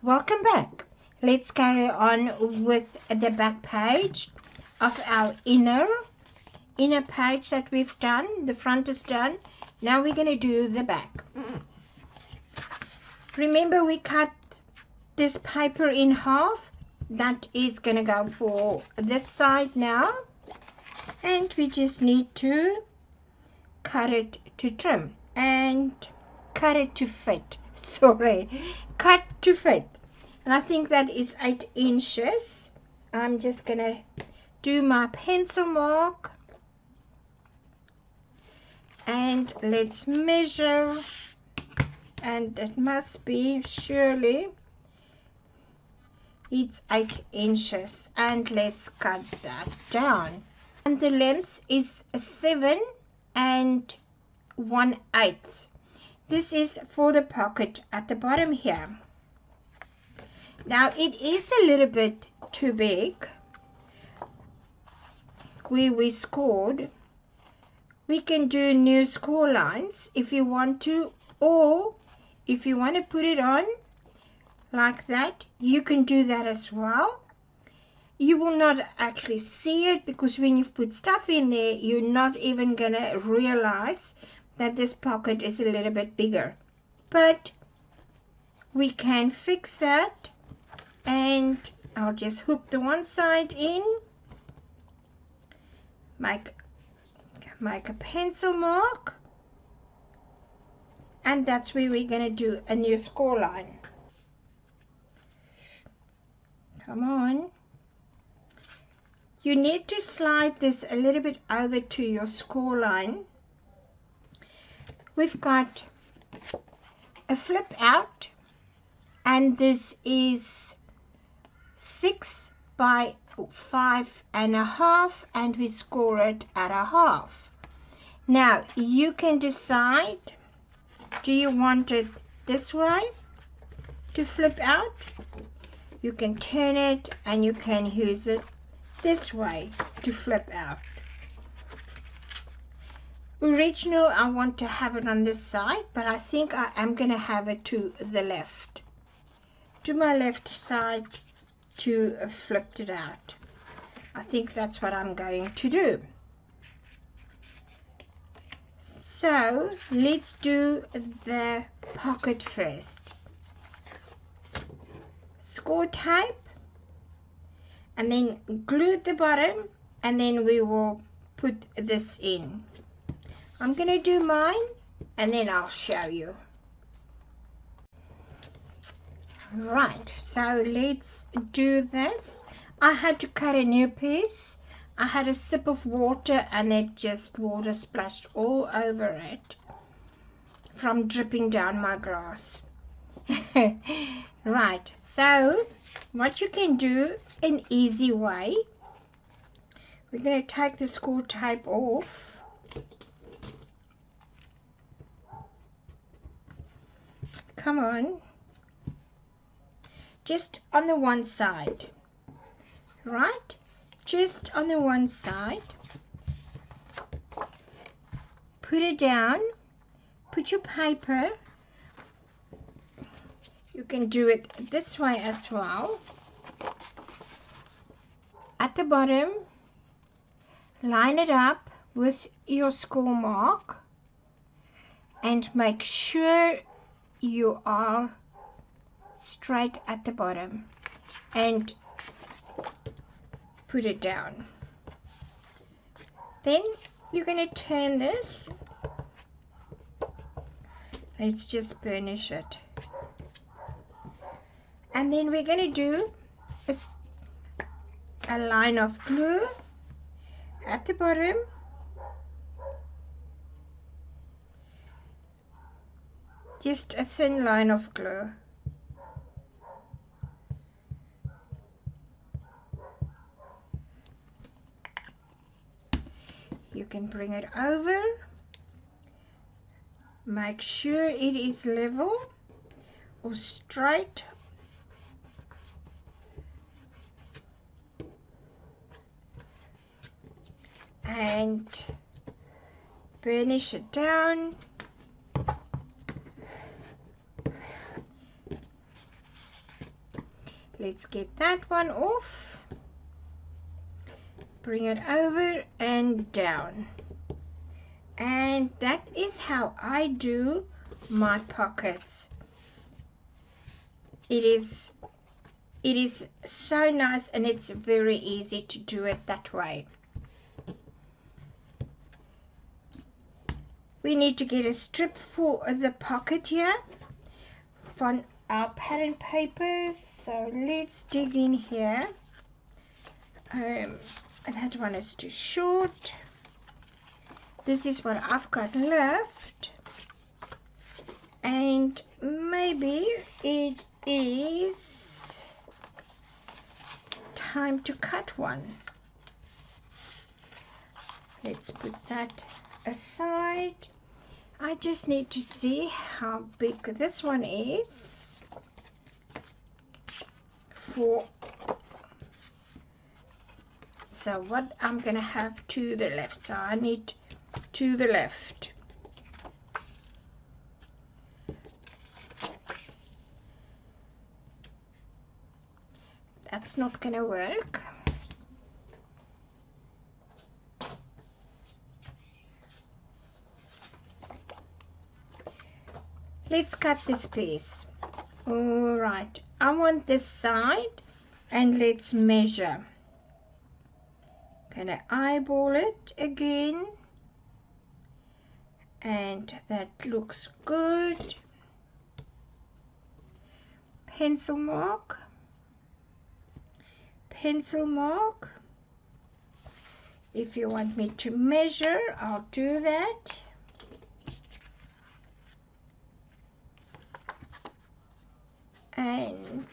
Welcome back. Let's carry on with the back page of our inner page that we've done. The front is done. Now we're going to do the back. Remember, we cut this paper in half. That is going to go for this side now. And we just need to cut it to trim and cut it to fit. Sorry, cut to fit. And I think that is 8 inches. I'm just gonna do my pencil mark and let's measure, and it must be, surely it's 8 inches, and let's cut that down. And the length is 7 1/8. This is for the pocket at the bottom here. Now it is a little bit too big where we scored. We can do new score lines if you want to, or if you want to put it on like that, you can do that as well. You will not actually see it because when you've put stuff in there, you're not even gonna realize that this pocket is a little bit bigger. But we can fix that, and I'll just hook the one side in, make a pencil mark, and that's where we're going to do a new score line. Come on. You need to slide this a little bit over to your score line. We've got a flip out, and this is 6 by 5.5, and we score it at 1/2. Now you can decide, do you want it this way to flip out? You can turn it, and you can use it this way to flip out. Original, I want to have it on this side, but I think I am going to have it to the left, to my left side, to flip it out. I think that's what I'm going to do. So let's do the pocket first. Score tape, and then glue the bottom, and then we will put this in. I'm going to do mine, and then I'll show you. Right, so let's do this. I had to cut a new piece. I had a sip of water, and it just water splashed all over it from dripping down my glass. Right, so what you can do, an easy way, we're going to take the score tape off. Come on. Just on the one side, right? Just on the one side. Put it down. Put your paper. You can do it this way as well. At the bottom, line it up with your score mark, and make sure you are straight at the bottom, and put it down. Then you're going to turn this. Let's just burnish it, and then we're going to do a line of glue at the bottom, just a thin line of glue. You can bring it over, make sure it is level or straight, and burnish it down. Let's get that one off. Bring it over and down. And that is how I do my pockets. It is so nice, and it's very easy to do it that way. We need to get a strip for the pocket here from our pattern papers. So let's dig in here. That one is too short. This is what I've got left, and maybe it is time to cut one. Let's put that aside. I just need to see how big this one is for. So what I'm gonna have to the left. So I need to the left. That's not gonna work. Let's cut this piece. All right, I want this side, and let's measure. Gonna eyeball it again, and that looks good. Pencil mark, pencil mark. If you want me to measure, I'll do that. And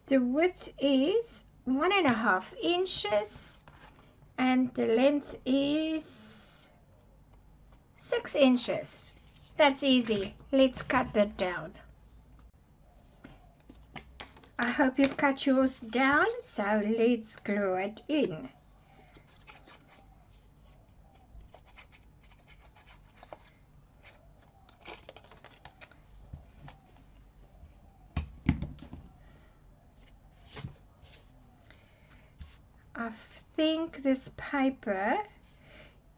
the width is 1.5 inches, and the length is 6 inches. That's easy. Let's cut that down. I hope you've cut yours down, so let's glue it in. I think this paper,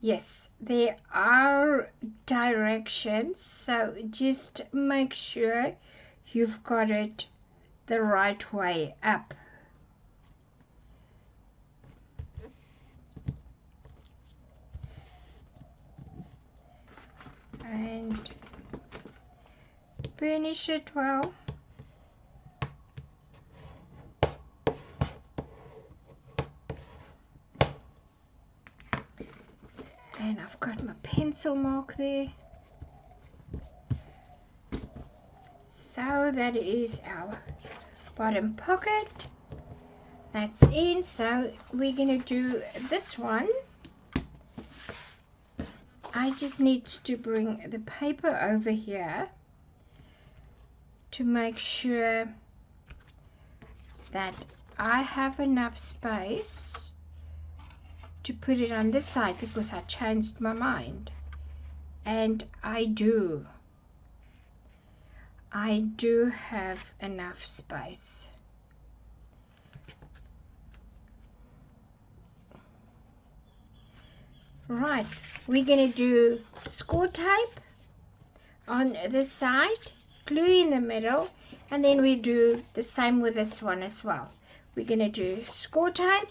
yes, there are directions, so just make sure you've got it the right way up. And finish it well. And I've got my pencil mark there. So that is our bottom pocket. That's in. So we're going to do this one. I just need to bring the paper over here to make sure that I have enough space to put it on this side, because I changed my mind, and I do have enough space. Right, we're going to do score tape on this side, glue in the middle, and then we do the same with this one as well. We're going to do score tape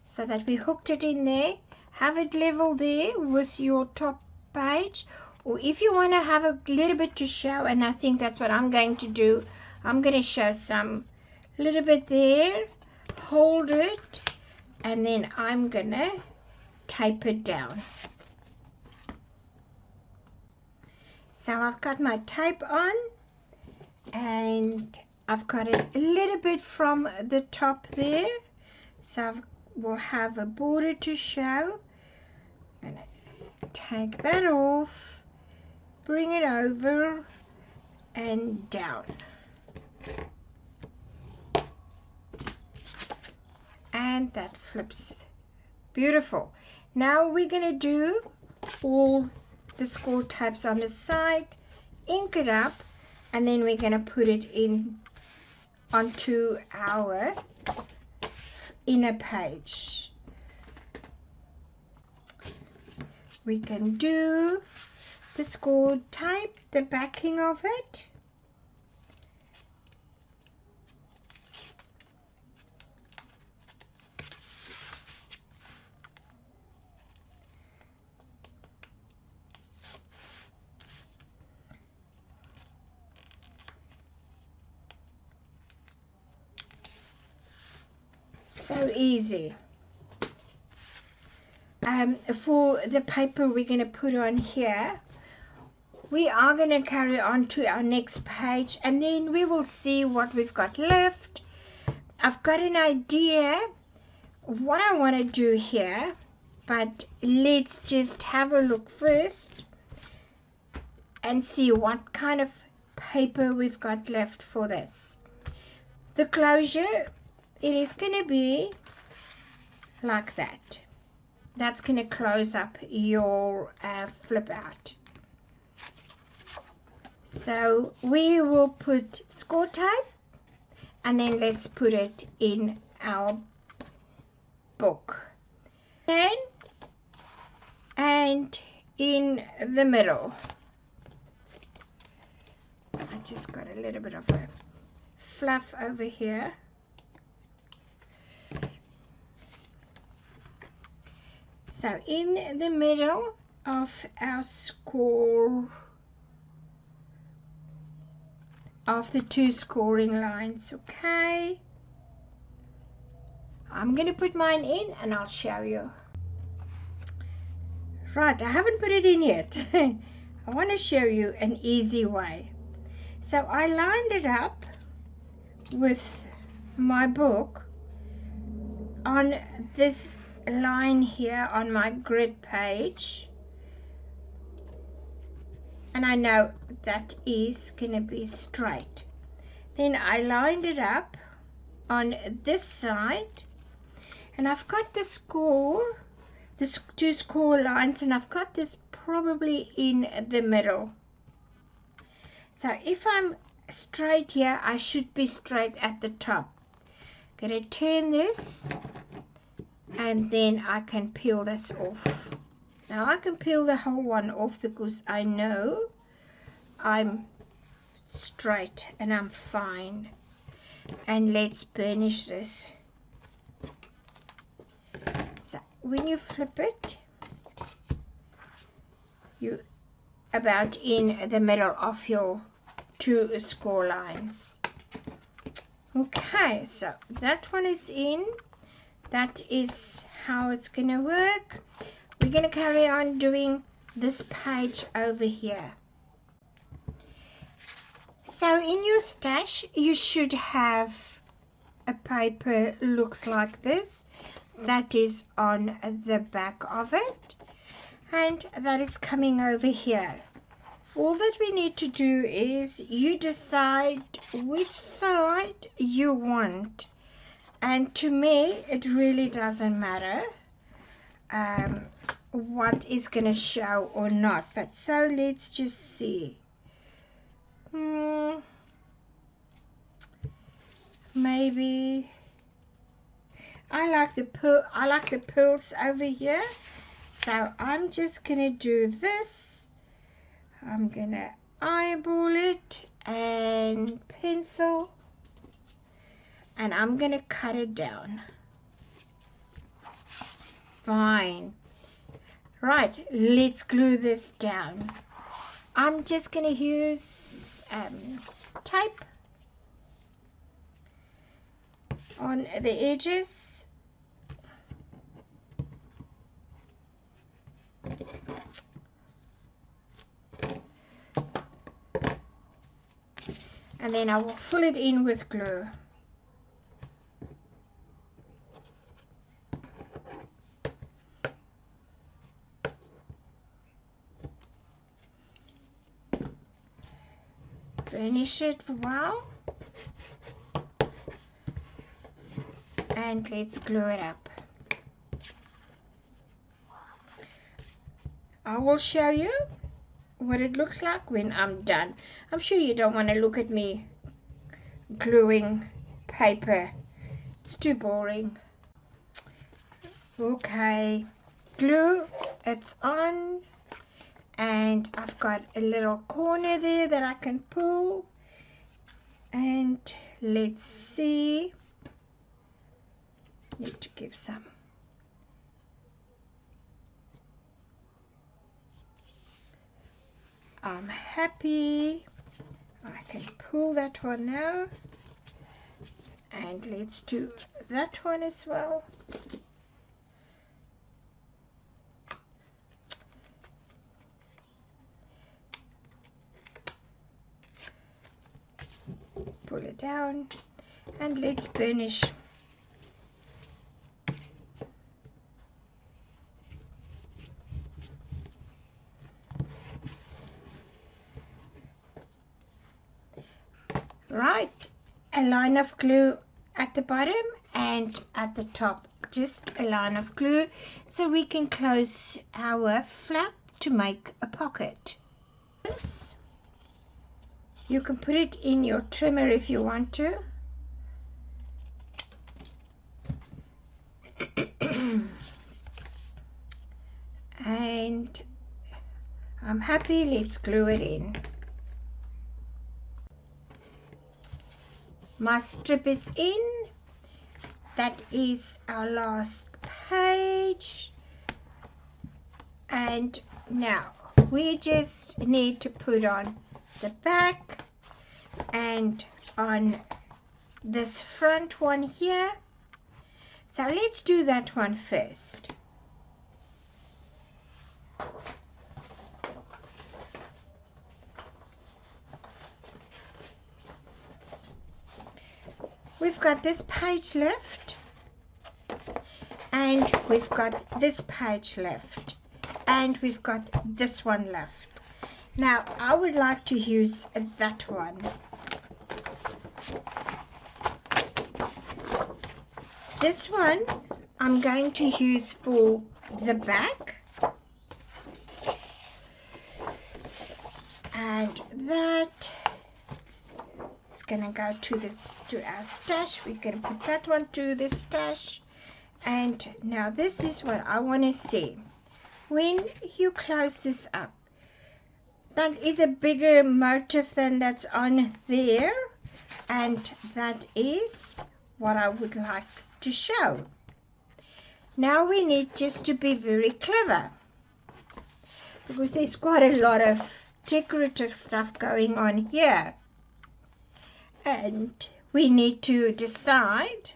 so that we hooked it in there. Have it level there with your top page, or if you want to have a little bit to show, and I think that's what I'm going to do, I'm going to show some little bit there, hold it, and then I'm going to tape it down. So I've got my tape on, and I've got it a little bit from the top there, so we'll have a border to show. And take that off, bring it over and down, and that flips. Beautiful. Now we're going to do all the score tapes on the side, ink it up, and then we're going to put it in onto our inner page. We can do the scored tape, the backing of it. So easy. For the paper we're going to put on here, we are going to carry on to our next page, and then we will see what we've got left. I've got an idea what I want to do here, but let's just have a look first and see what kind of paper we've got left for this. The closure, it is going to be like that. That's going to close up your flip out. So we will put score tape, and then let's put it in our book. And in the middle, I just got a little bit of a fluff over here. So in the middle of our score, of the two scoring lines, okay? I'm going to put mine in and I'll show you. Right, I haven't put it in yet. I want to show you an easy way. So I lined it up with my book on this line here on my grid page, and I know that is going to be straight. Then I lined it up on this side, and I've got the score, the two score lines, and I've got this probably in the middle. So if I'm straight here, I should be straight at the top. I'm going to turn this, and then I can peel this off. Now I can peel the whole one off because I know I'm straight and I'm fine. And let's burnish this. So when you flip it, you about in the middle of your two score lines. Okay, so that one is in. That is how it's going to work. We're going to carry on doing this page over here. So in your stash, you should have a paper looks like this. That is on the back of it, and that is coming over here. All that we need to do is you decide which side you want. And to me, it really doesn't matter what is going to show or not. But so let's just see. Maybe I like the pearl. I like the pearls over here. So I'm just going to do this. I'm going to eyeball it and pencil. And I'm going to cut it down. Fine. Right, let's glue this down. I'm just going to use tape on the edges. And then I will fill it in with glue. Finish it well, and let's glue it up. I will show you what it looks like when I'm done. I'm sure you don't want to look at me gluing paper. It's too boring. Okay, glue, it's on, and I've got a little corner there that I can pull, and let's see, need to give some. I'm happy. I can pull that one now, and let's do that one as well. Pull it down, and let's burnish. Right, a line of glue at the bottom and at the top, just a line of glue so we can close our flap to make a pocket. You can put it in your trimmer if you want to. And I'm happy, let's glue it in. My strip is in. That is our last page. And now we just need to put on the back and on this front one here. So let's do that one first. We've got this page left, and we've got this page left, and we've got this one left. Now I would like to use that one. This one I'm going to use for the back, and that is gonna go to our stash. We're gonna put that one to the stash. And now this is what I want to see. When you close this up, that is a bigger motif than that's on there, and that is what I would like to show. Now we need just to be very clever, because there's quite a lot of decorative stuff going on here, and we need to decide,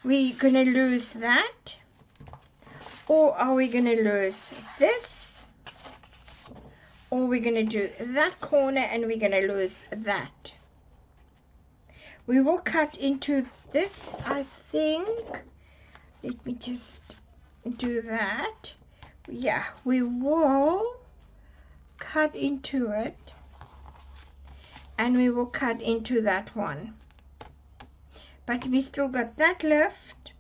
we're going to lose that, or are we going to lose this, or we're going to do that corner and we're going to lose that. We will cut into this, I think. Let me just do that. Yeah, we will cut into it, and we will cut into that one. But we still got that left,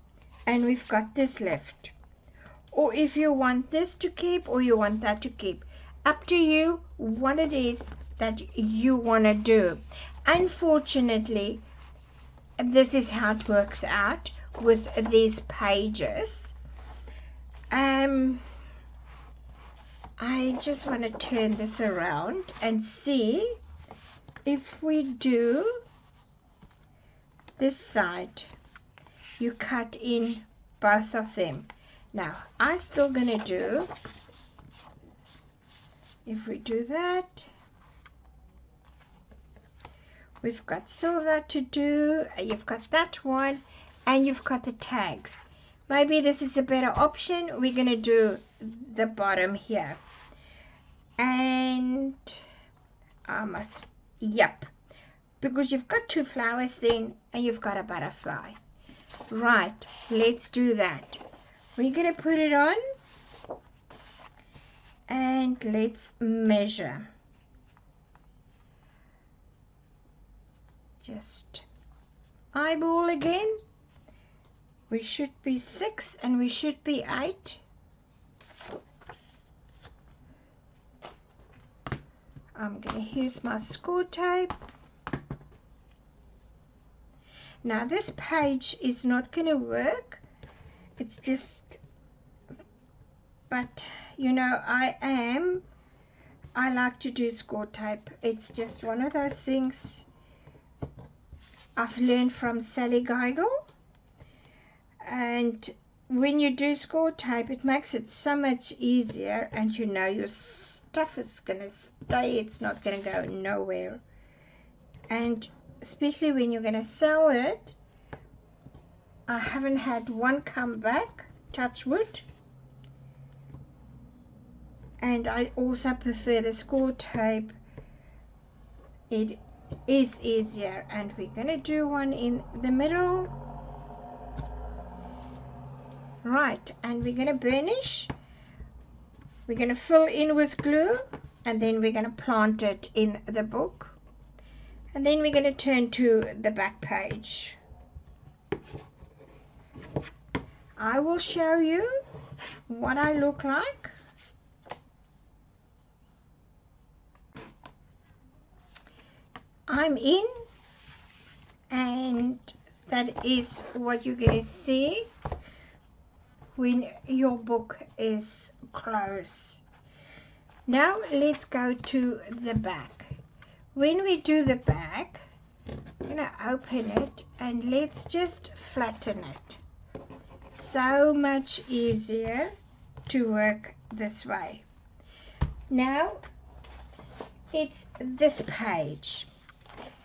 and we've got this left. Or if you want this to keep, or you want that to keep, up to you what it is that you want to do. Unfortunately, this is how it works out with these pages. I just want to turn this around and see if we do this side. You cut in both of them. Now I'm still gonna do, if we do that, we've got still that to do. You've got that one, and you've got the tags. Maybe this is a better option. We're gonna do the bottom here, and I must, yep, because you've got two flowers then, and you've got a butterfly. Right, let's do that. We're gonna put it on, and let's measure. Just eyeball again. We should be 6 and we should be 8. I'm going to use my Scor tape. Now this page is not going to work. It's just, but you know, I like to do Scor tape. It's just one of those things I've learned from Sally Geigel. And when you do Scor tape, it makes it so much easier, and you know your stuff is going to stay. It's not going to go nowhere. And especially when you're going to sell it, I haven't had one come back, touch wood. And I also prefer the Scor tape. It is easier. And we're going to do one in the middle. Right, and we're going to burnish. We're going to fill in with glue, and then we're going to plant it in the book. And then we're going to turn to the back page. I will show you what I look like. I'm in, and that is what you're going to see when your book is closed. Now let's go to the back. When we do the back, I'm going to open it and let's just flatten it. So much easier to work this way. Now it's this page.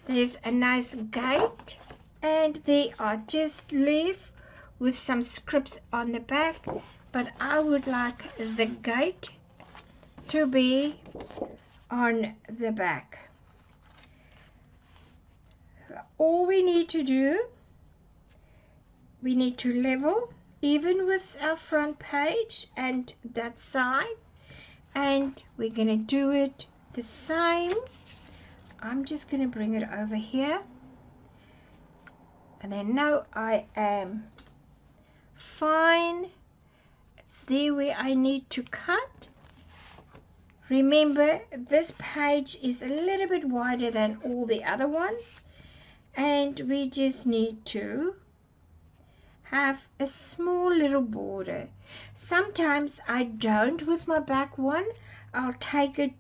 There's a nice gate, and they are just leaf with some scripts on the back, but I would like the gate to be on the back. All we need to do, we need to level even with our front page and that side, and we're going to do it the same. I'm just going to bring it over here, and then now I am fine. It's there where I need to cut. Remember, this page is a little bit wider than all the other ones, and we just need to have a small little border. Sometimes I don't with my back one. I'll take it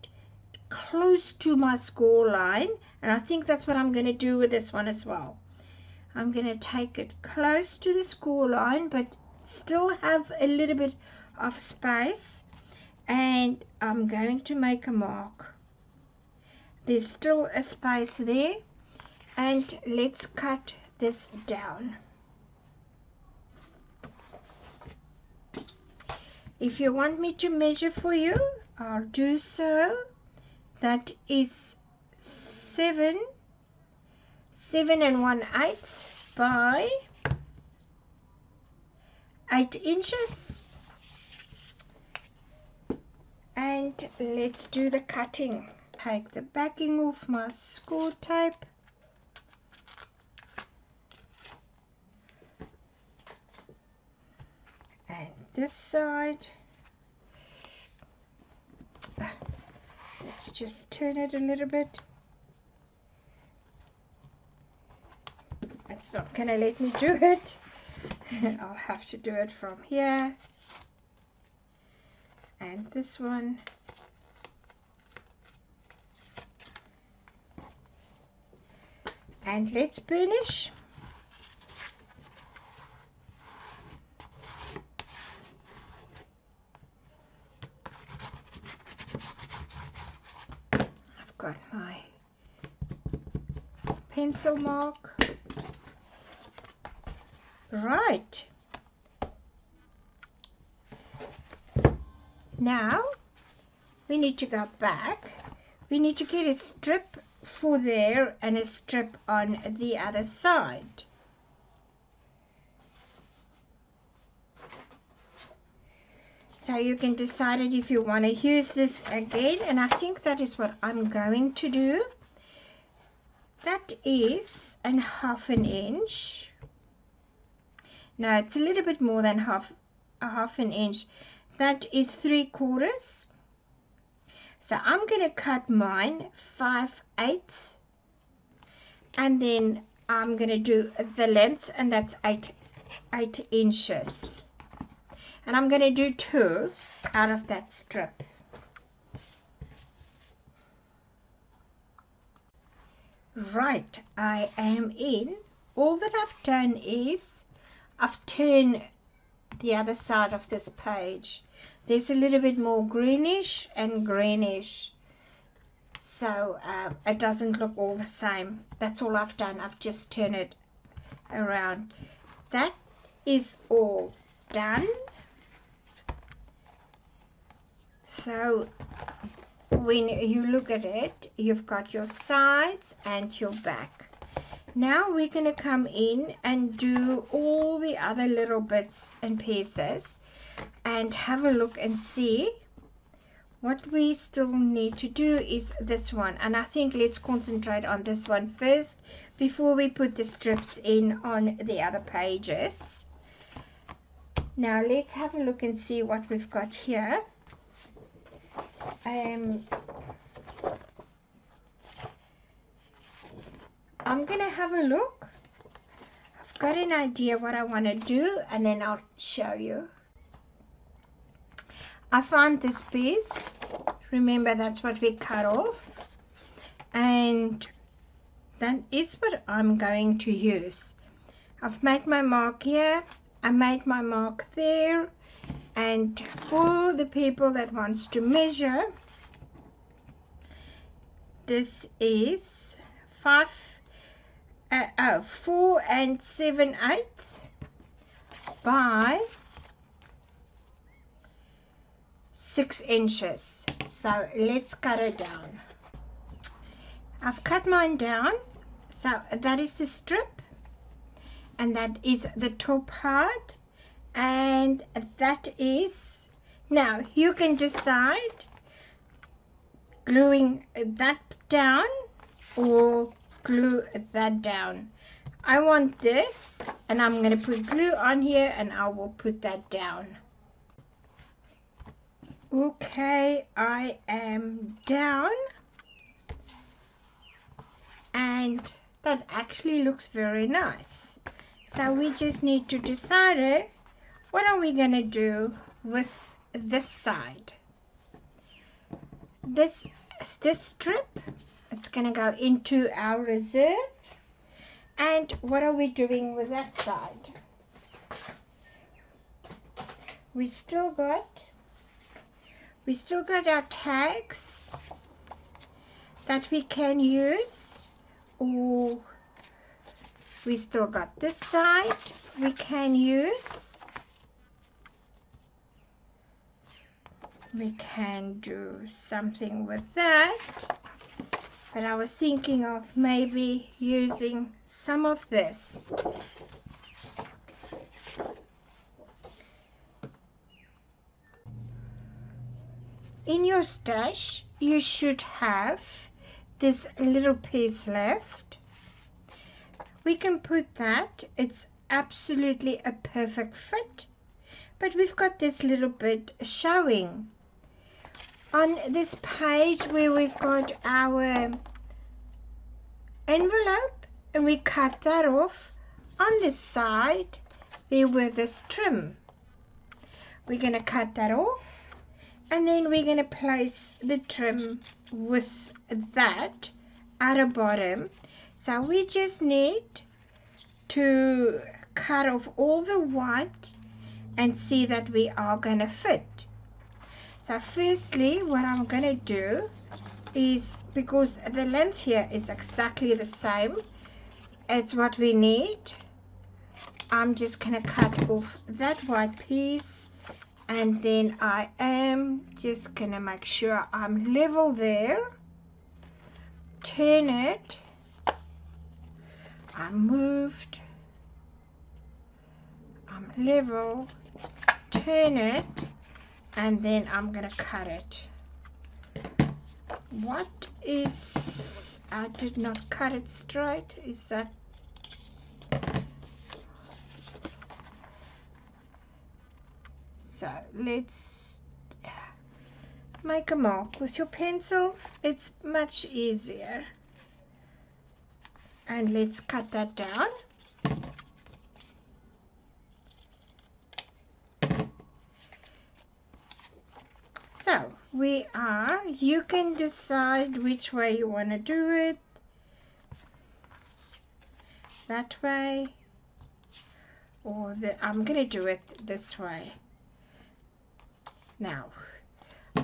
close to my Scor line, and I think that's what I'm going to do with this one as well. I'm going to take it close to the Scor line, but still have a little bit of space, and I'm going to make a mark. There's still a space there, and let's cut this down. If you want me to measure for you, I'll do so. That is 7 1/8 by 8 inches. And let's do the cutting. Take the backing off my Scor tape. And this side. Let's just turn it a little bit. It's not going to let me do it. I'll have to do it from here. And this one. And let's burnish. I've got my pencil mark. Right. Now we need to go back. We need to get a strip for there and a strip on the other side. So you can decide it if you want to use this again, and I think that is what I'm going to do. That is half an inch. No, it's a little bit more than half an inch. That is 3/4. So I'm going to cut mine 5/8, and then I'm going to do the length, and that's 8 inches. And I'm going to do 2 out of that strip. Right, I am in. All that I've done is I've turned the other side of this page. There's a little bit more greenish and greenish, so it doesn't look all the same. That's all I've done. I've just turned it around. That is all done. So when you look at it, you've got your sides and your back. Now we're going to come in and do all the other little bits and pieces and have a look and see. What we still need to do is this one, and I think let's concentrate on this one first before we put the strips in on the other pages. Now let's have a look and see what we've got here. I'm going to have a look. I've got an idea what I want to do, and then I'll show you. I found this piece. Remember, that's what we cut off, and that is what I'm going to use. I've made my mark here, I made my mark there, and for the people that wants to measure, this is 4 7/8 by 6 inches. So let's cut it down. I've cut mine down. So that is the strip, and that is the top part, and that is, now you can decide gluing that down or glue that down. I want this, and I'm going to put glue on here, and I will put that down. Okay, I am down, and that actually looks very nice. So we just need to decide what are we going to do with this side. This strip, it's going to go into our reserve. And what are we doing with that side? We still got our tags that we can use, or we still got this side we can use. We can do something with that, but I was thinking of maybe using some of this. In your stash, you should have this little piece left. We can put that. It's absolutely a perfect fit, but we've got this little bit showing. On this page where we've got our envelope, and we cut that off, on this side there were this trim. We're going to cut that off, and then we're going to place the trim with that at the bottom. So we just need to cut off all the white and see that we are going to fit. So firstly, what I'm going to do is, because the length here is exactly the same, it's what we need, I'm just going to cut off that white piece, and then I am just going to make sure I'm level there, turn it, I'm moved, I'm level, turn it, and then I'm going to cut it. What is, I did not cut it straight, is that, so let's, make a mark with your pencil. It's much easier. And let's cut that down. So you can decide which way you want to do it. That way, or I'm going to do it this way. Now,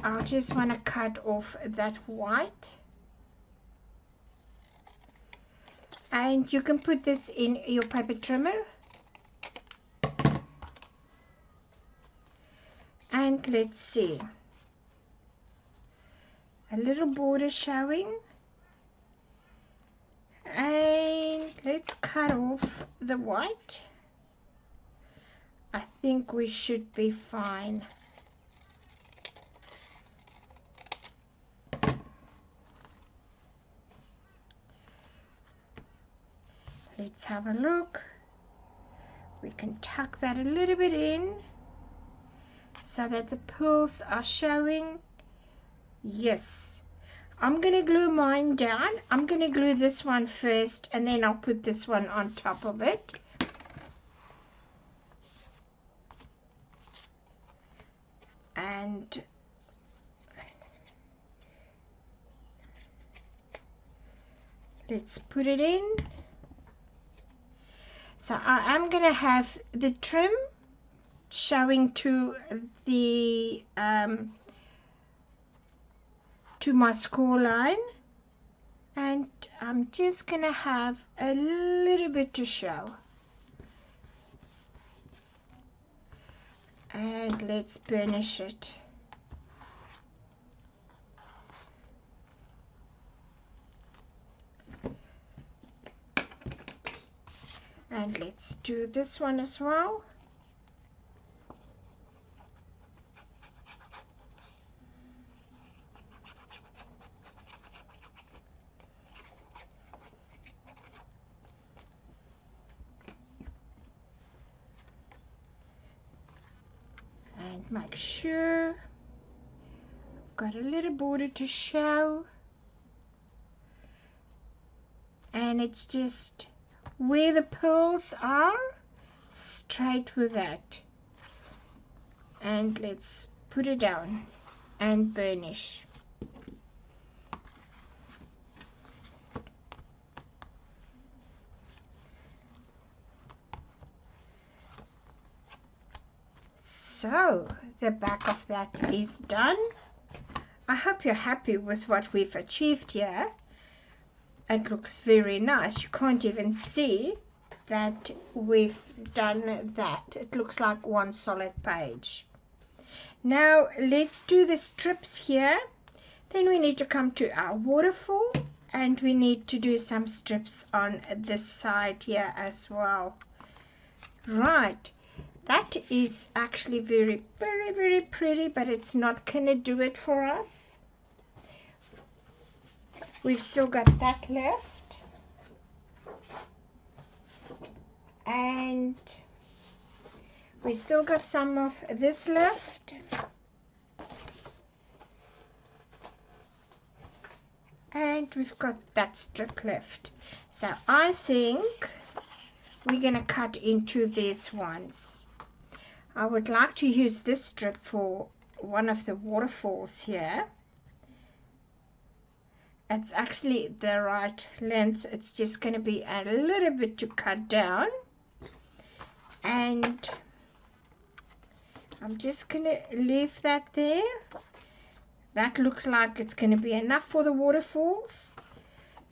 I just want to cut off that white. And you can put this in your paper trimmer. And let's see. A little border showing. And let's cut off the white. I think we should be fine. Let's have a look. We can tuck that a little bit in so that the pearls are showing. Yes. I'm going to glue mine down. I'm going to glue this one first and then I'll put this one on top of it. And let's put it in. So I am going to have the trim showing to the to my score line, and I'm just going to have a little bit to show. And let's burnish it. And let's do this one as well. And make sure I've got a little border to show. And it's just where the pearls are, straight with that. And let's put it down and burnish. So the back of that is done. I hope you're happy with what we've achieved here. It looks very nice. You can't even see that we've done that. It looks like one solid page. Now let's do the strips here. Then we need to come to our waterfall and we need to do some strips on this side here as well. Right, that is actually very, very, very pretty, but it's not gonna do it for us. We've still got that left, and we still got some of this left, and we've got that strip left. So I think we're gonna cut into these ones. I would like to use this strip for one of the waterfalls here. It's actually the right length. It's just going to be a little bit to cut down. And I'm just going to leave that there. That looks like it's going to be enough for the waterfalls.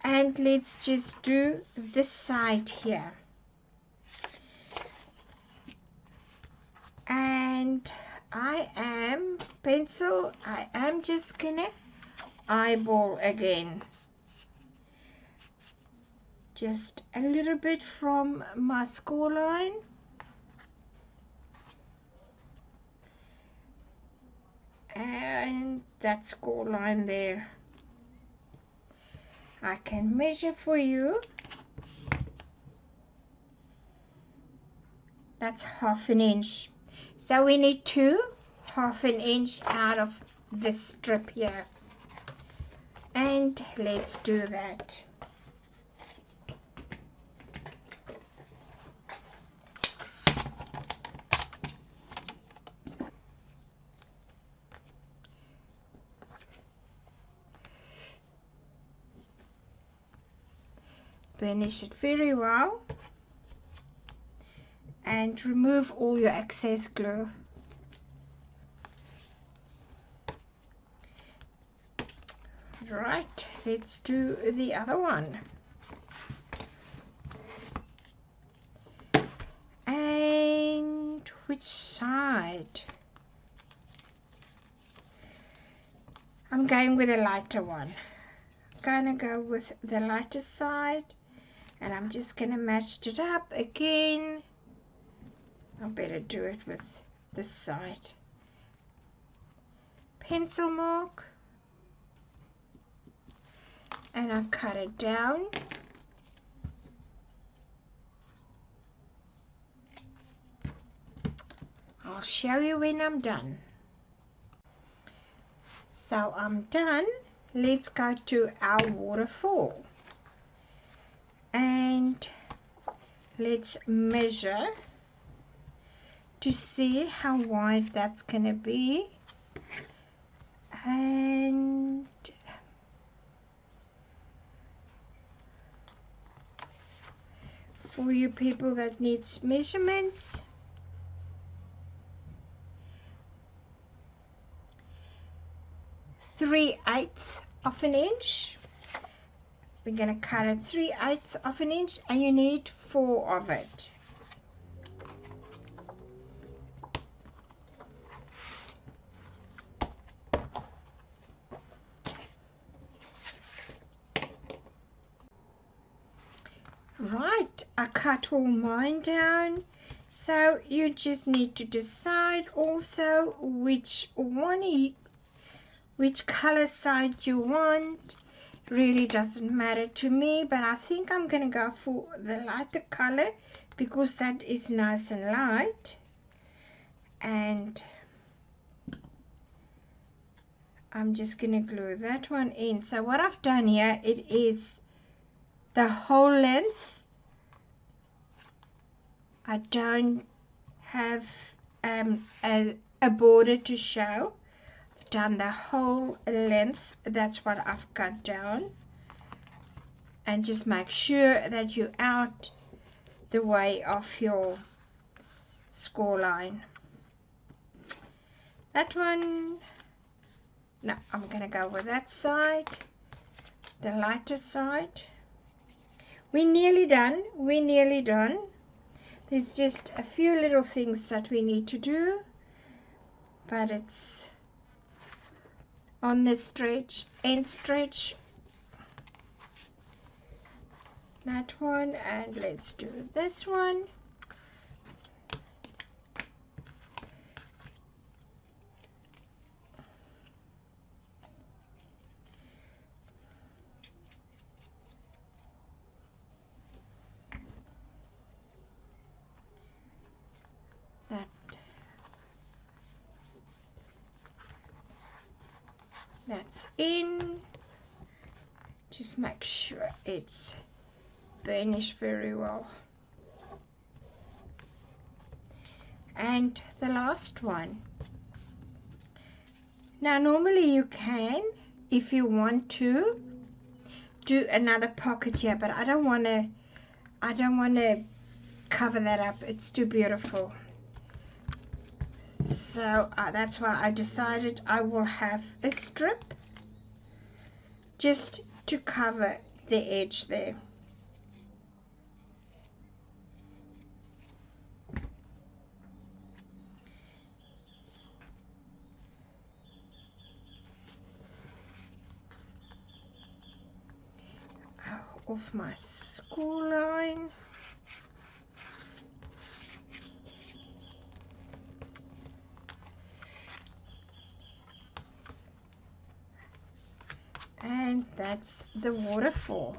And let's just do this side here. And I am just going to eyeball again, just a little bit from my score line, and that score line there. I can measure for you. That's 1/2 inch. So we need 2 1/2 inch out of this strip here, and let's do that. Burnish it very well and remove all your excess glue. Right, let's do the other one. And which side? I'm going with a lighter one. I'm gonna go with the lighter side, and I'm just gonna match it up again. I better do it with this side. Pencil mark, and I cut it down. I'll show you when I'm done. So I'm done. Let's go to our waterfall. And let's measure to see how wide that's gonna be. And for you people that needs measurements, 3/8 of an inch. We're going to cut it 3/8 of an inch, and you need 4 of it. Right, I cut all mine down, so you just need to decide also which color side you want. Really doesn't matter to me, but I think I'm gonna go for the lighter color because that is nice and light. And I'm just gonna glue that one in. So what I've done here, it is the whole length. I don't have a border to show. I've done the whole length. That's what I've cut down. And just make sure that you're out the way of your score line. That one, no, I'm gonna go with that side, the lighter side. We're nearly done. We're nearly done. There's just a few little things that we need to do, but it's on this stretch, end stretch. That one, and let's do this one. That's in. Just make sure it's burnished very well. And the last one. Now normally you can, if you want to, do another pocket here, but I don't want to cover that up. It's too beautiful. So that's why I decided I will have a strip just to cover the edge there. Off my score line. And that's the waterfall.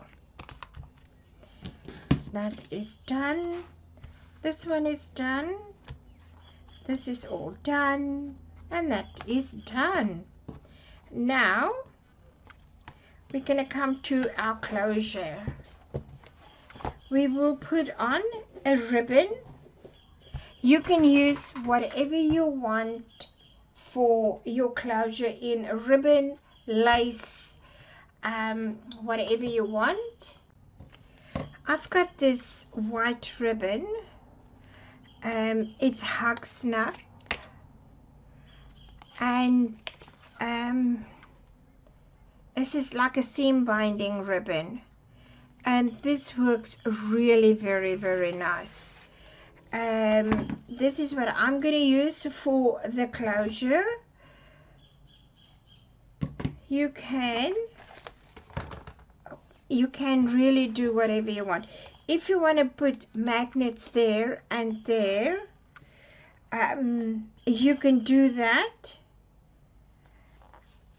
That is done. This one is done. This is all done. And that is done. now we're going to come to our closure. We will put on a ribbon. You can use whatever you want for your closure in a ribbon, lace, whatever you want. I've got this white ribbon. It's hug snap, and this is like a seam binding ribbon, and this works really very nice. This is what I'm going to use for the closure. You can really do whatever you want. If you want to put magnets there and there, you can do that.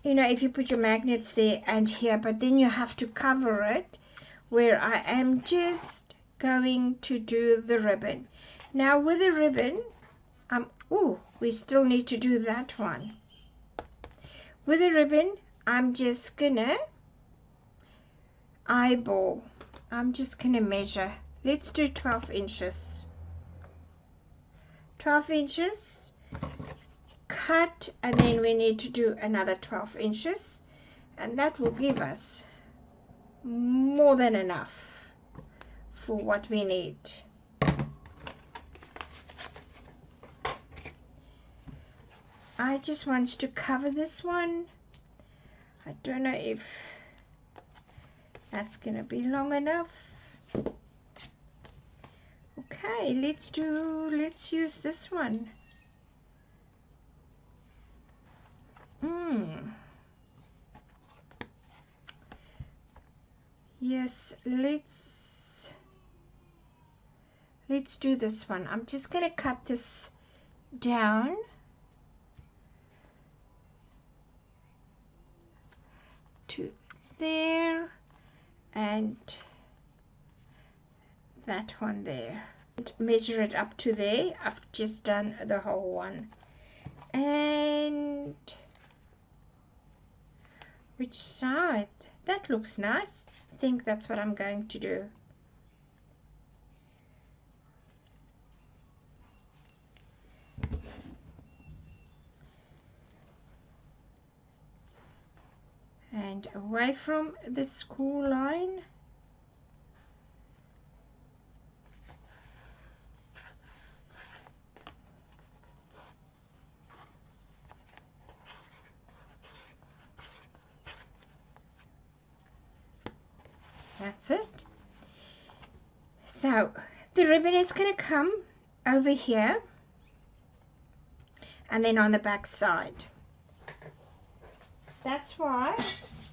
You know, if you put your magnets there and here, but then you have to cover it, where I am just going to do the ribbon. Now with the ribbon, we still need to do that one. With the ribbon, I'm just gonna eyeball. I'm just gonna measure. Let's do 12 inches. 12 inches, cut, and then we need to do another 12 inches, and that will give us more than enough for what we need. I just want to cover this one. I don't know if that's gonna be long enough. Okay, let's use this one. Yes, let's do this one. I'm just gonna cut this down. To there, and that one there, and measure it up to there. I've just done the whole one. And which side? That looks nice. I think that's what I'm going to do. And away from the Scor line. That's it. So the ribbon is going to come over here and then on the back side. That's why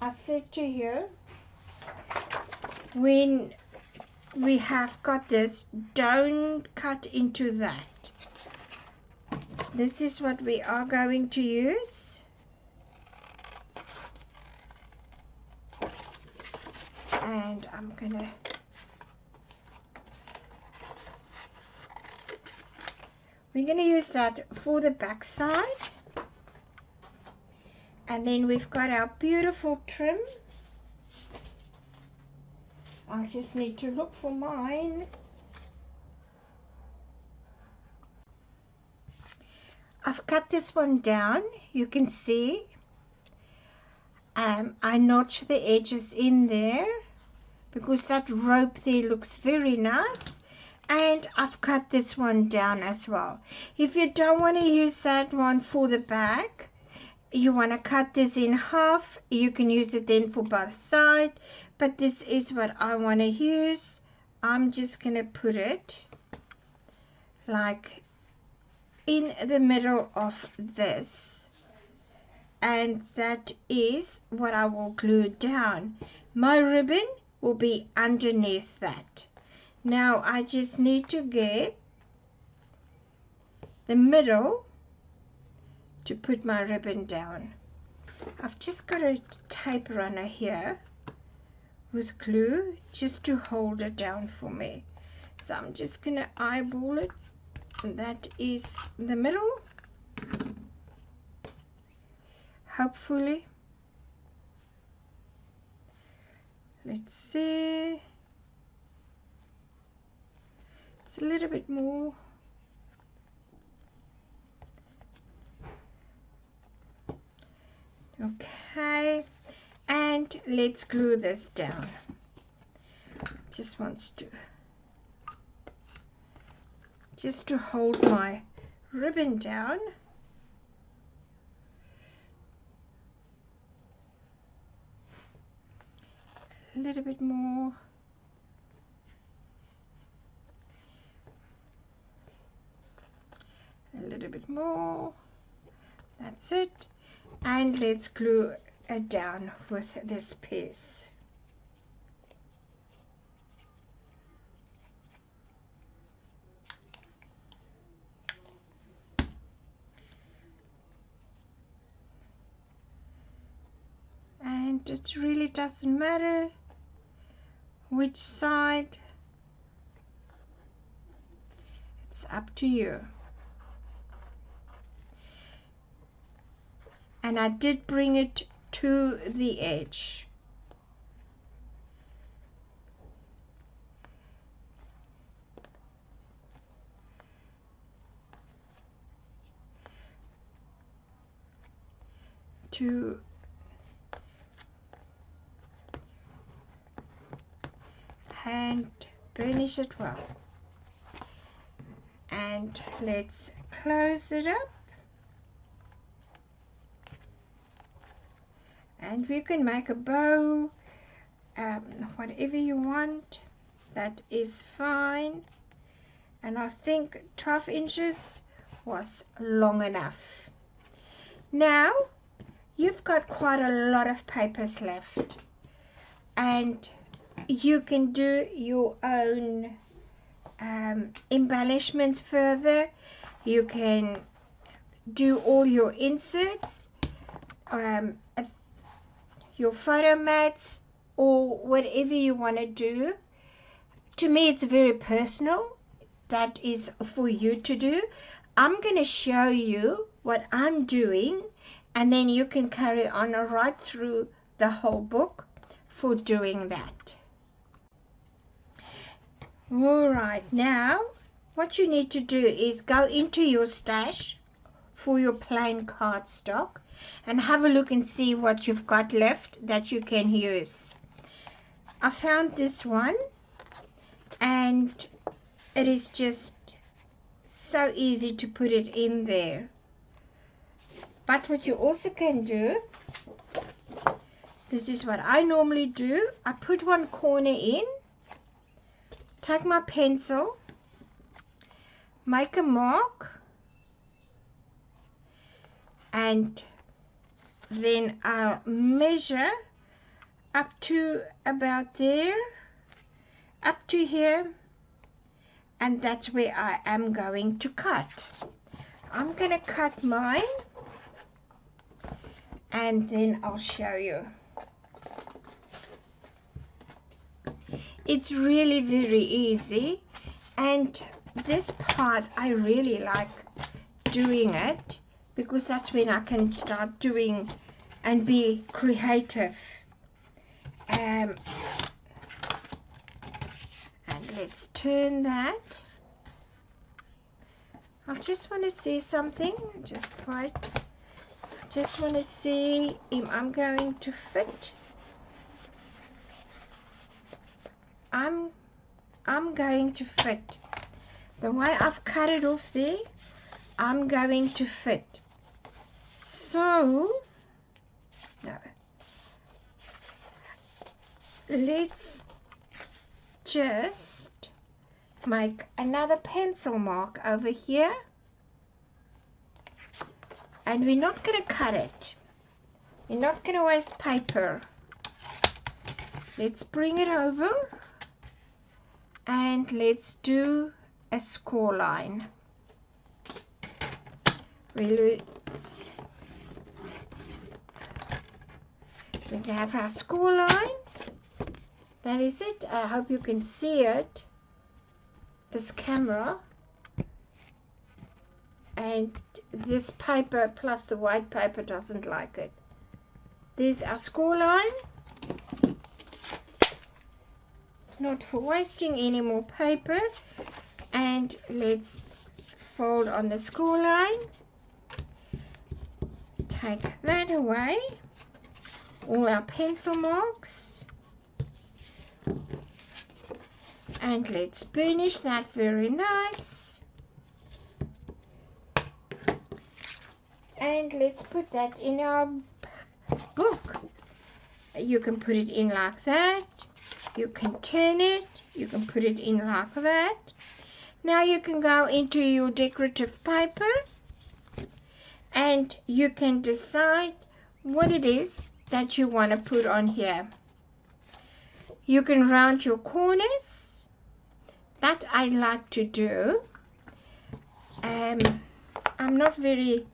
I said to you, when we have got this, don't cut into that. This is what we are going to use. And I'm gonna we're gonna use that for the back side. And then we've got our beautiful trim. I just need to look for mine. I've cut this one down, you can see. I notch the edges in there because that rope there looks very nice. And I've cut this one down as well. If you don't want to use that one for the back, you want to cut this in half, you can use it then for both sides, but this is what I want to use. I'm just going to put it like in the middle of this, and that is what I will glue down. My ribbon will be underneath that. Now I just need to get the middle to put my ribbon down. I've just got a tape runner here with glue just to hold it down for me. So I'm just gonna eyeball it, and that is the middle. Hopefully let's see, it's a little bit more. Okay, and let's glue this down. Just wants to hold my ribbon down. A little bit more. A little bit more. That's it. And let's glue it down with this piece. And it really doesn't matter which side, it's up to you. And I did bring it to the edge. And burnish it well. And let's close it up. And we can make a bow, whatever you want, that is fine. And I think 12 inches was long enough. Now you've got quite a lot of papers left, and you can do your own embellishments further. You can do all your inserts, your photo mats, or whatever you want to do. To me, it's very personal. That is for you to do. I'm going to show you what I'm doing, and then you can carry on right through the whole book for doing that. Alright, now what you need to do is go into your stash for your plain cardstock and have a look and see what you've got left that you can use. I found this one, and it is just so easy to put it in there. But what you also can do, this is what I normally do. I put one corner in, take my pencil, make a mark, and then I'll measure up to about there, up to here, and that's where I am going to cut. I'm going to cut mine, and then I'll show you. It's really very easy, and this part I really like doing it because that's when I can start doing and be creative. And let's turn that. I just want to see something. Just want to see if I'm going to fit. I'm going to fit. The way I've cut it off there, I'm going to fit. So, no. Let's just make another pencil mark over here. And we're not going to cut it. We're not going to waste paper. Let's bring it over. And let's do a score line. We have our score line. That is it. I hope you can see it. This camera. And this paper plus the white paper doesn't like it. There's our score line. not for wasting any more paper. And let's fold on the score line. Take that away, all our pencil marks, and let's burnish that very nice. And let's put that in our book. You can put it in like that, you can turn it, you can put it in like that. Now you can go into your decorative paper and you can decide what it is that you want to put on here. You can round your corners. That I like to do. I'm not very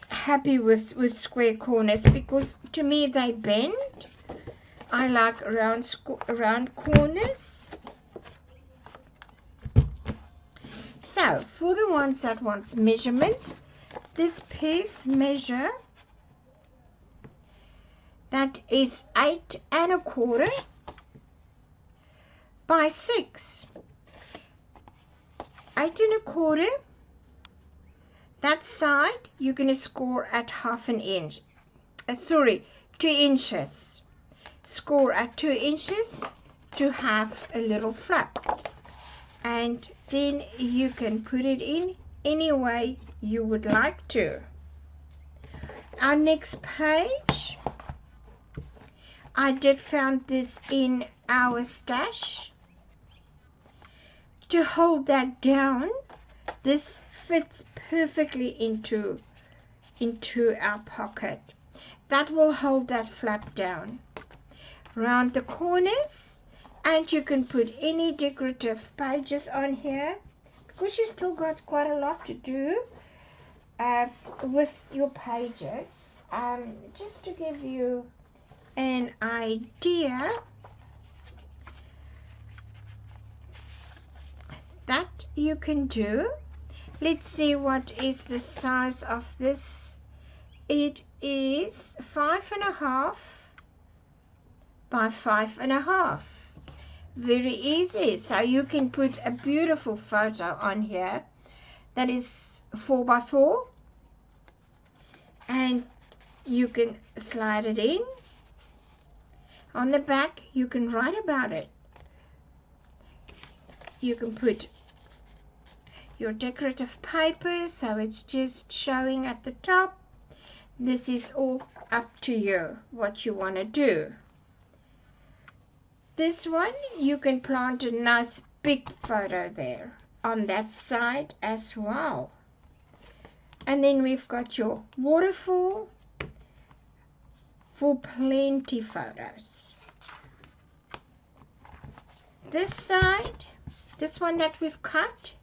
happy with square corners because to me they bend. I like round corners. So for the ones that want measurements, this piece measure, that is 8 1/4 by 6. 8 1/4. That side you're going to score at 1/2 inch. 2 inches. Score at 2 inches to have a little flap. And then you can put it in any way you would like to. Our next page, I did found this in our stash. To hold that down, this fits perfectly into our pocket. That will hold that flap down. Round the corners, and you can put any decorative pages on here because you still got quite a lot to do with your pages. Just to give you an idea, that you can do. Let's see what is the size of this. It is 5 1/2 by 5 1/2. Very easy. So you can put a beautiful photo on here that is 4 by 4, and you can slide it in. On the back you can write about it. You can put your decorative paper so it's just showing at the top. This is all up to you what you want to do. This one you can plant a nice big photo there on that side as well. And then we've got your waterfall for plenty photos. This side, this one that we've cut,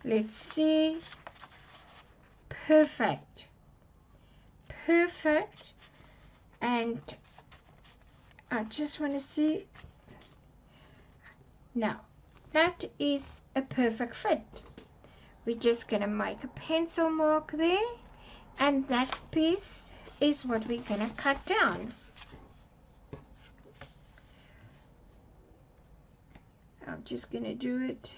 let's see, perfect, and I just want to see. Now that is a perfect fit. We're just gonna make a pencil mark there, and that piece is what we're gonna cut down. I'm just gonna do it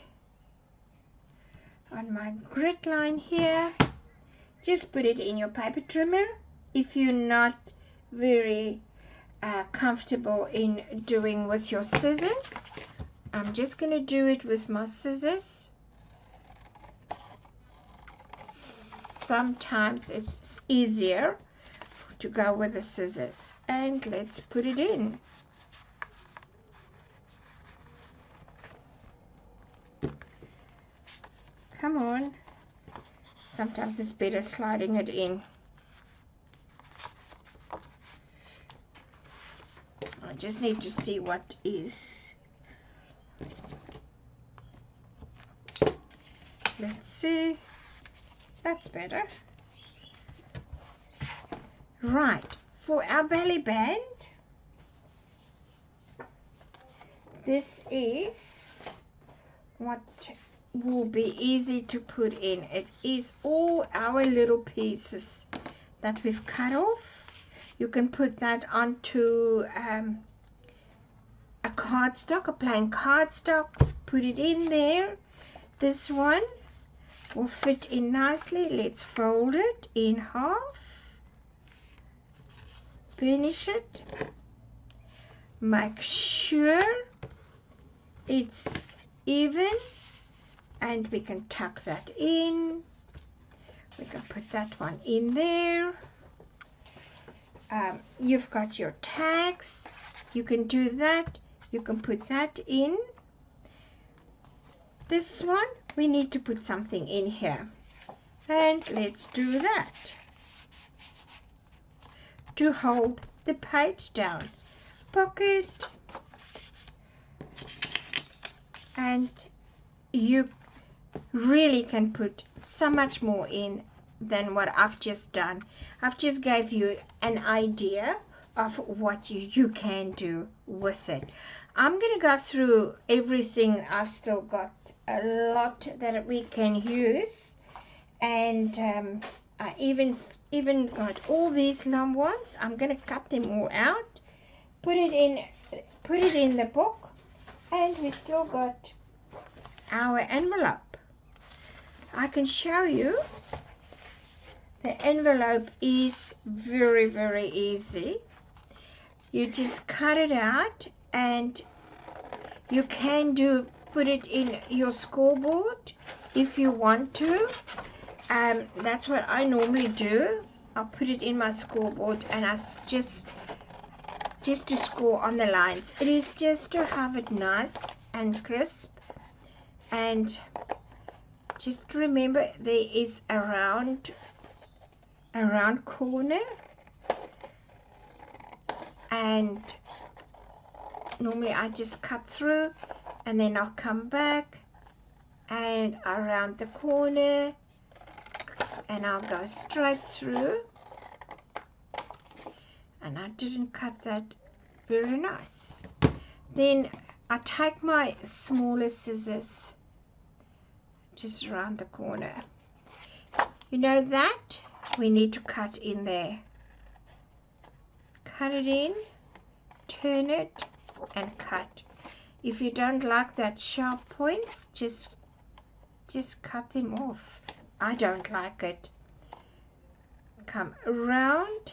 on my grid line here. Just put it in your paper trimmer if you're not very comfortable in doing with your scissors. I'm just going to do it with my scissors. Sometimes it's easier to go with the scissors. And let's put it in. Come on. Sometimes it's better sliding it in. I just need to see what is. Let's see. That's better. Right. For our belly band, this is what will be easy to put in. It is all our little pieces that we've cut off. You can put that onto cardstock, a plain cardstock, put it in there. This one will fit in nicely. Let's fold it in half, finish it, make sure it's even, and we can tuck that in. We can put that one in there. You've got your tags, you can do that, you can put that in. This one, we need to put something in here, and let's do that to hold the page down. Pocket, and you really can put so much more in than what I've just done. I've just gave you an idea of what you can do with it. I'm going to go through everything. I've still got a lot that we can use, and I even got all these long ones. I'm going to cut them all out, put it in the book, and we still got our envelope. I can show you. The envelope is very, very easy. You just cut it out, and you can put it in your scoreboard if you want to. That's what I normally do. I'll put it in my scoreboard, and I just to score on the lines. It is just to have it nice and crisp, and just remember there is a round corner, and normally I just cut through, and then I'll come back and around the corner, and I'll go straight through, and I didn't cut that very nice. Then I take my smaller scissors just around the corner. You know that we need to cut in there. Cut it in, turn it, and cut. If you don't like that sharp points, just cut them off. I don't like it. Come around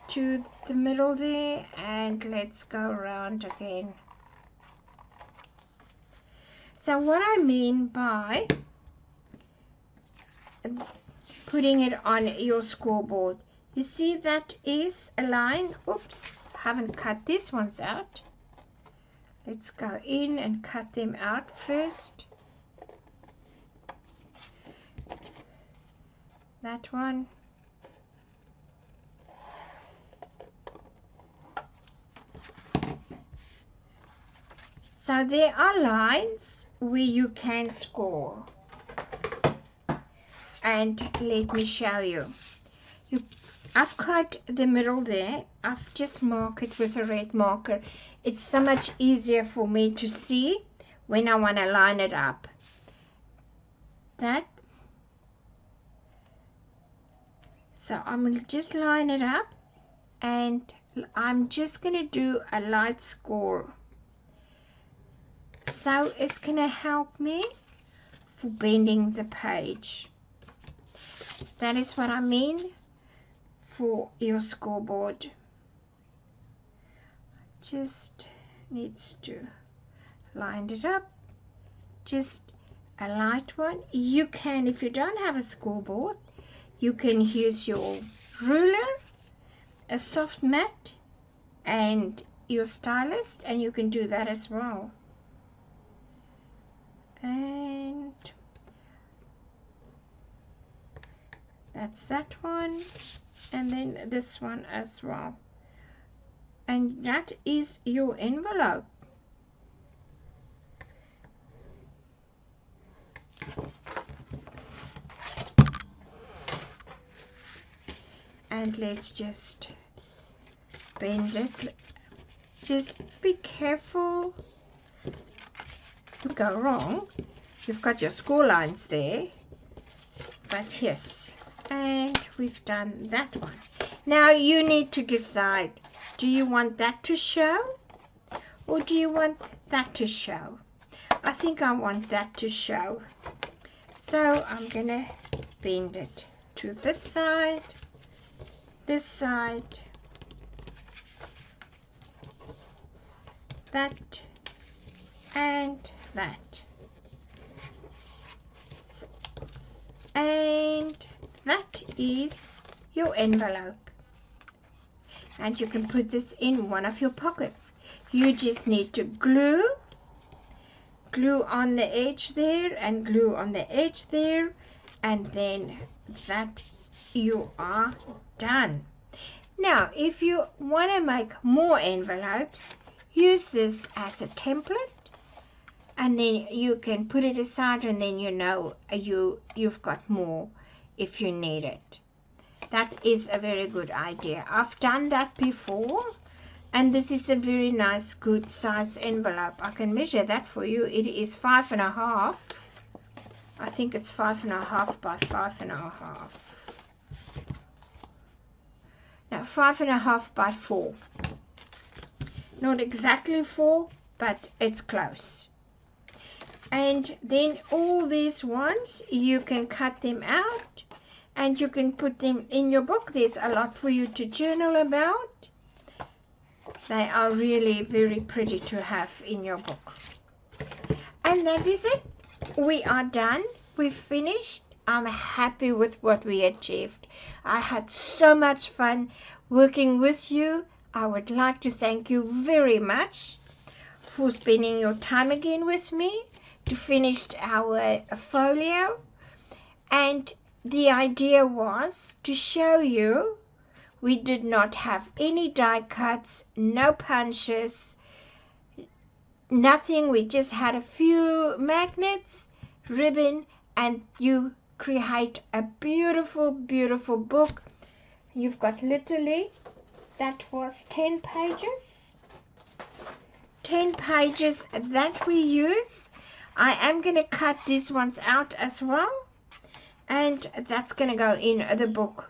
to the middle there, and let's go around again. So what I mean by putting it on your scoreboard, you see that is a line. Oops, haven't cut these ones out. Let's go in and cut them out first. That one. So there are lines where you can score. And let me show you. I've cut the middle there. I've just marked it with a red marker. It's so much easier for me to see when I want to line it up. That. So I'm going to just line it up, and I'm just going to do a light score. So it's going to help me for bending the page. That is what I mean for your scoreboard. Just needs to line it up. Just a light one. You can, if you don't have a scoreboard, you can use your ruler, a soft mat, and your stylus, and you can do that as well. And that's that one, and then this one as well. And that is your envelope. And let's just bend it. Just be careful to go wrong. You've got your score lines there, but yes, and we've done that one. Now you need to decide, do you want that to show, or do you want that to show? I think I want that to show. So I'm going to bend it to this side, that, and that. And that is your envelope. And you can put this in one of your pockets. You just need to glue on the edge there and glue on the edge there, and then that you are done. Now if you want to make more envelopes, use this as a template, and then you can put it aside, and then you know you've got more if you need it. That is a very good idea. I've done that before, and this is a very nice good size envelope. I can measure that for you. It is 5.5. I think it's 5.5 by 5.5. No, 5.5 by 4. Not exactly 4, but it's close. And then all these ones, you can cut them out and you can put them in your book. There's a lot for you to journal about. They are really very pretty to have in your book. And that is it. We are done. We've finished. I'm happy with what we achieved. I had so much fun working with you. I would like to thank you very much for spending your time again with me to finish our folio. And the idea was to show you we did not have any die cuts, no punches, nothing. We just had a few magnets, ribbon, and you create a beautiful, beautiful book. You've got literally, that was 10 pages. 10 pages that we use. I am going to cut these ones out as well, and that's going to go in the book.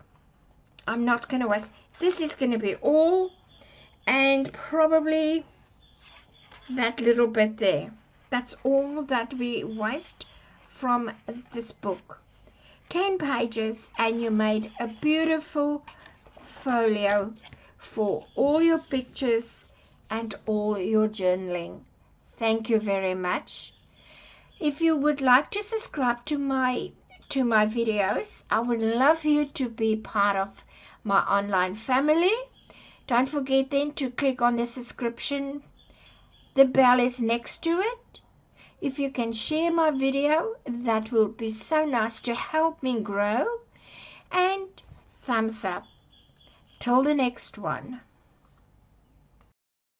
I'm not going to waste. This is going to be all, and probably that little bit there. That's all that we waste from this book. 10 pages, and you made a beautiful folio for all your pictures and all your journaling. Thank you very much. If you would like to subscribe to my videos, I would love you to be part of my online family. Don't forget then to click on the subscription. The bell is next to it. If you can share my video, that will be so nice to help me grow. And thumbs up. Till the next one.